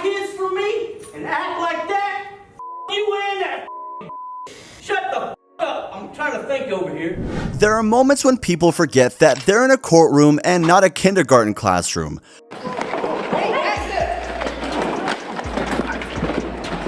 kids from me and act like that? You in that? Shut the up. I'm trying to think over here. There are moments when people forget that they're in a courtroom and not a kindergarten classroom.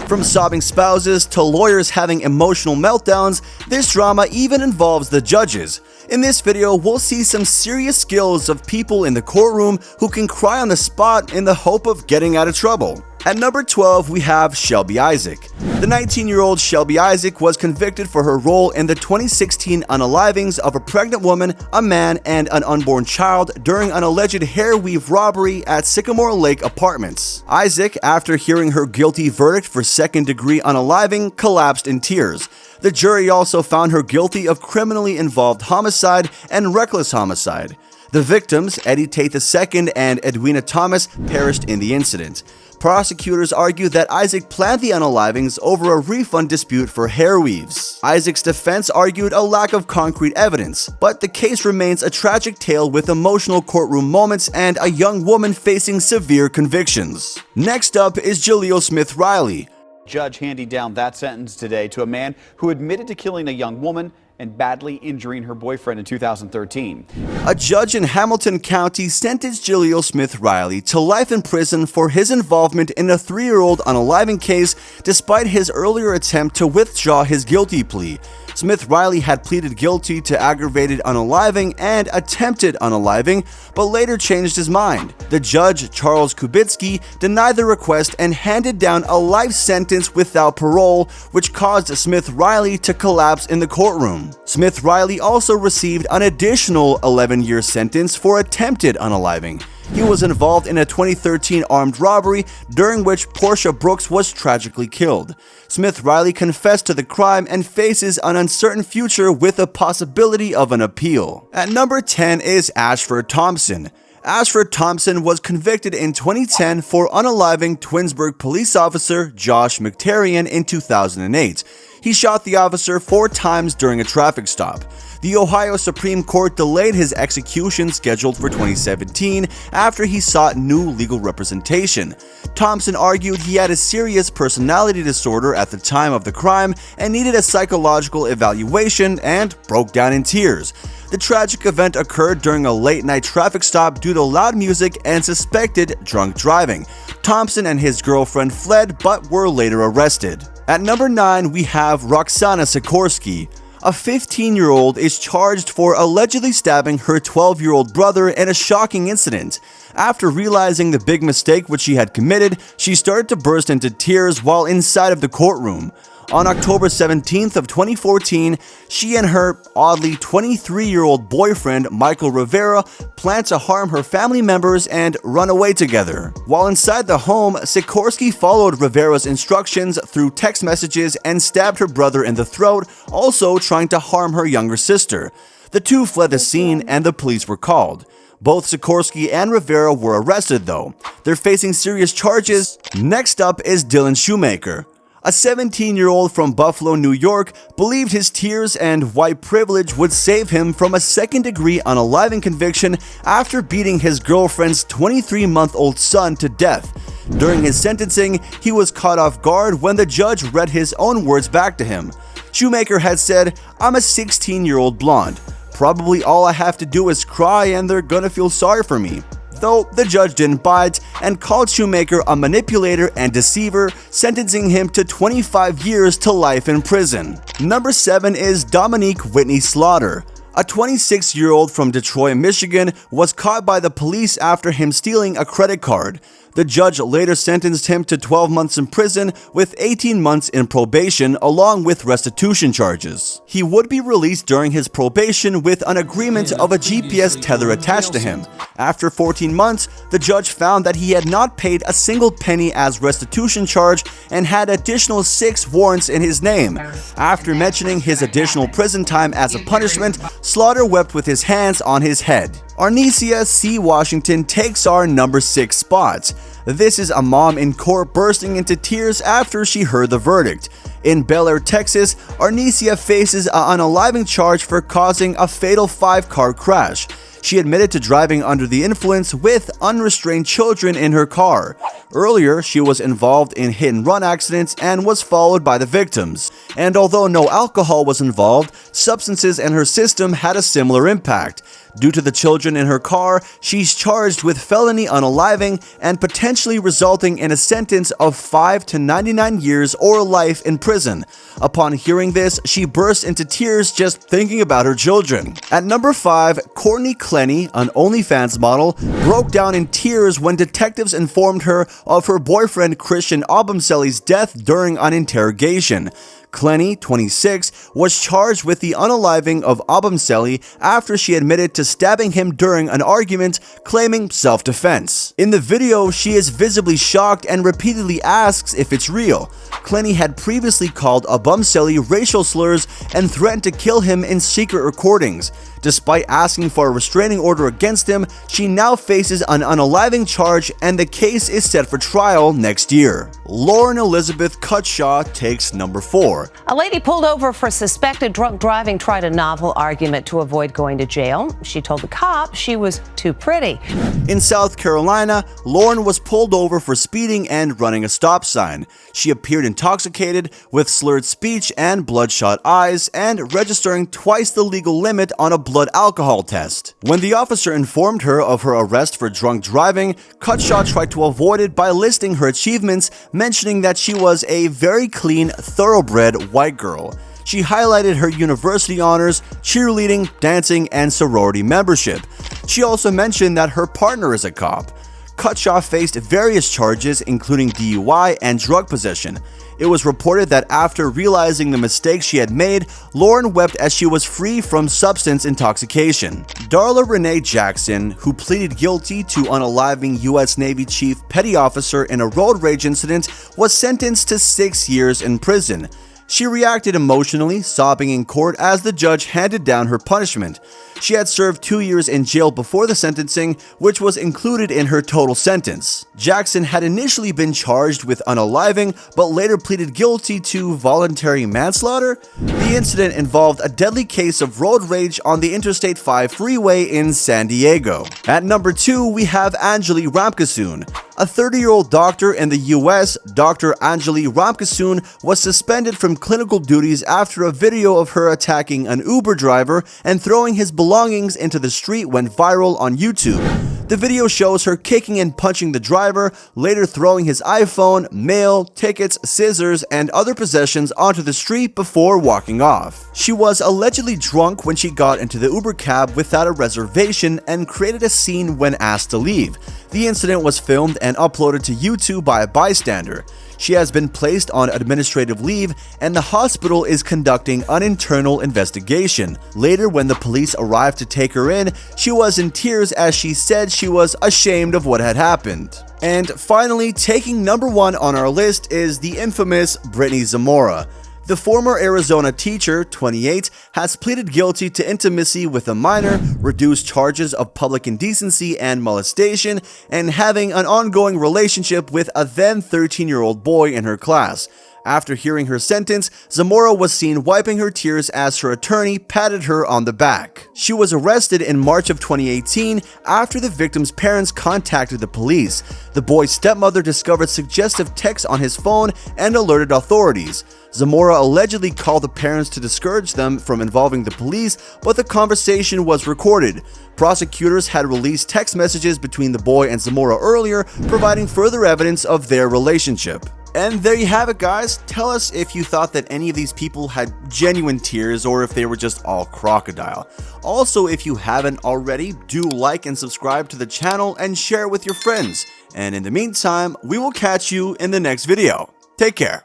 From sobbing spouses to lawyers having emotional meltdowns, this drama even involves the judges. In this video, we'll see some serious skills of people in the courtroom who can cry on the spot in the hope of getting out of trouble. At number 12, we have Shelby Isaac. The 19-year-old Shelby Isaac was convicted for her role in the 2016 unalivings of a pregnant woman, a man, and an unborn child during an alleged hair weave robbery at Sycamore Lake Apartments. Isaac, after hearing her guilty verdict for second-degree unaliving, collapsed in tears. The jury also found her guilty of criminally involved homicide and reckless homicide. The victims, Eddie Tate II and Edwina Thomas, perished in the incident. Prosecutors argue that Isaac planned the unalivings over a refund dispute for hair weaves. Isaac's defense argued a lack of concrete evidence, but the case remains a tragic tale with emotional courtroom moments and a young woman facing severe convictions. Next up is Jaleel Smith Riley. Judge handing down that sentence today to a man who admitted to killing a young woman and badly injuring her boyfriend in 2013. A judge in Hamilton County sentenced Jaleel Smith Riley to life in prison for his involvement in a 3-year-old unaliving case despite his earlier attempt to withdraw his guilty plea. Smith Riley had pleaded guilty to aggravated unaliving and attempted unaliving, but later changed his mind. The judge, Charles Kubitsky, denied the request and handed down a life sentence without parole, which caused Smith Riley to collapse in the courtroom. Smith Riley also received an additional 11-year sentence for attempted unaliving. He was involved in a 2013 armed robbery during which Portia Brooks was tragically killed. Smith Riley confessed to the crime and faces an uncertain future with a possibility of an appeal. At number 10 is Ashford Thompson. Ashford Thompson was convicted in 2010 for unaliving Twinsburg police officer Josh McTarian in 2008. He shot the officer 4 times during a traffic stop. The Ohio Supreme Court delayed his execution scheduled for 2017 after he sought new legal representation. Thompson argued he had a serious personality disorder at the time of the crime and needed a psychological evaluation and broke down in tears. The tragic event occurred during a late-night traffic stop due to loud music and suspected drunk driving. Thompson and his girlfriend fled but were later arrested. At number 9, we have Roxana Sikorsky. A 15-year-old is charged for allegedly stabbing her 12-year-old brother in a shocking incident. After realizing the big mistake which she had committed, she started to burst into tears while inside of the courtroom. On October 17th of 2014, she and her oddly 23-year-old boyfriend Michael Rivera planned to harm her family members and run away together. While inside the home, Sikorsky followed Rivera's instructions through text messages and stabbed her brother in the throat, also trying to harm her younger sister. The two fled the scene and the police were called. Both Sikorsky and Rivera were arrested though. They're facing serious charges. Next up is Dylan Shoemaker. A 17-year-old from Buffalo, New York, believed his tears and white privilege would save him from a second-degree unaliving conviction after beating his girlfriend's 23-month-old son to death. During his sentencing, he was caught off guard when the judge read his own words back to him. Shoemaker had said, "I'm a 16-year-old blonde. Probably all I have to do is cry and they're gonna feel sorry for me." Though the judge didn't bite and called Shoemaker a manipulator and deceiver, sentencing him to 25 years to life in prison. Number 7 is Dominique Whitney Slaughter. A 26-year-old from Detroit, Michigan, was caught by the police after him stealing a credit card. The judge later sentenced him to 12 months in prison with 18 months in probation along with restitution charges. He would be released during his probation with an agreement of a GPS tether attached to him. After 14 months, the judge found that he had not paid a single penny as restitution charge and had additional 6 warrants in his name. After mentioning his additional prison time as a punishment, Slaughter wept with his hands on his head. Arnesia C. Washington takes our number 6 spot. This is a mom in court bursting into tears after she heard the verdict. In Bel Air, Texas, Arnesia faces an unaliving charge for causing a fatal 5-car crash. She admitted to driving under the influence with unrestrained children in her car. Earlier, she was involved in hit-and-run accidents and was followed by the victims. And although no alcohol was involved, substances in her system had a similar impact. Due to the children in her car, she's charged with felony unaliving and potentially resulting in a sentence of 5 to 99 years or life in prison. Upon hearing this, she burst into tears just thinking about her children. At number 5, Courtney Clenny, an OnlyFans model, broke down in tears when detectives informed her of her boyfriend Christian Obumseli's death during an interrogation. Clenny, 26, was charged with the unaliving of Obumseli after she admitted to stabbing him during an argument, claiming self-defense. In the video, she is visibly shocked and repeatedly asks if it's real. Clenny had previously called Obumseli racial slurs and threatened to kill him in secret recordings. Despite asking for a restraining order against him, she now faces an unaliving charge and the case is set for trial next year. Lauren Elizabeth Cutshaw takes number 4. A lady pulled over for suspected drunk driving tried a novel argument to avoid going to jail. She told the cop she was too pretty. In South Carolina, Lauren was pulled over for speeding and running a stop sign. She appeared intoxicated, with slurred speech and bloodshot eyes, and registering twice the legal limit on a blood alcohol test. When the officer informed her of her arrest for drunk driving, Cutshaw tried to avoid it by listing her achievements, mentioning that she was a very clean, thoroughbred white girl. She highlighted her university honors, cheerleading, dancing, and sorority membership. She also mentioned that her partner is a cop. Cutshaw faced various charges, including DUI and drug possession. It was reported that after realizing the mistake she had made, Lauren wept as she was free from substance intoxication. Darla Renee Jackson, who pleaded guilty to unaliving U.S. Navy Chief Petty Officer in a road rage incident, was sentenced to 6 years in prison. She reacted emotionally, sobbing in court as the judge handed down her punishment. She had served 2 years in jail before the sentencing, which was included in her total sentence. Jackson had initially been charged with unaliving, but later pleaded guilty to voluntary manslaughter. The incident involved a deadly case of road rage on the Interstate 5 freeway in San Diego. At number 2, we have Anjali Ramkissoon. A 30-year-old doctor in the US, Dr. Anjali Ramkissoon, was suspended from clinical duties after a video of her attacking an Uber driver and throwing his belongings into the street went viral on YouTube. The video shows her kicking and punching the driver, later throwing his iPhone, mail, tickets, scissors, and other possessions onto the street before walking off. She was allegedly drunk when she got into the Uber cab without a reservation and created a scene when asked to leave. The incident was filmed and uploaded to YouTube by a bystander. She has been placed on administrative leave and the hospital is conducting an internal investigation. Later, when the police arrived to take her in, she was in tears as she said she was ashamed of what had happened. And finally, taking number 1 on our list is the infamous Brittany Zamora. The former Arizona teacher, 28, has pleaded guilty to intimacy with a minor, reduced charges of public indecency and molestation, and having an ongoing relationship with a then 13-year-old boy in her class. After hearing her sentence, Zamora was seen wiping her tears as her attorney patted her on the back. She was arrested in March of 2018 after the victim's parents contacted the police. The boy's stepmother discovered suggestive texts on his phone and alerted authorities. Zamora allegedly called the parents to discourage them from involving the police, but the conversation was recorded. Prosecutors had released text messages between the boy and Zamora earlier, providing further evidence of their relationship. And there you have it, guys. Tell us if you thought that any of these people had genuine tears or if they were just all crocodile. Also, if you haven't already, do like and subscribe to the channel and share with your friends. And in the meantime, we will catch you in the next video. Take care.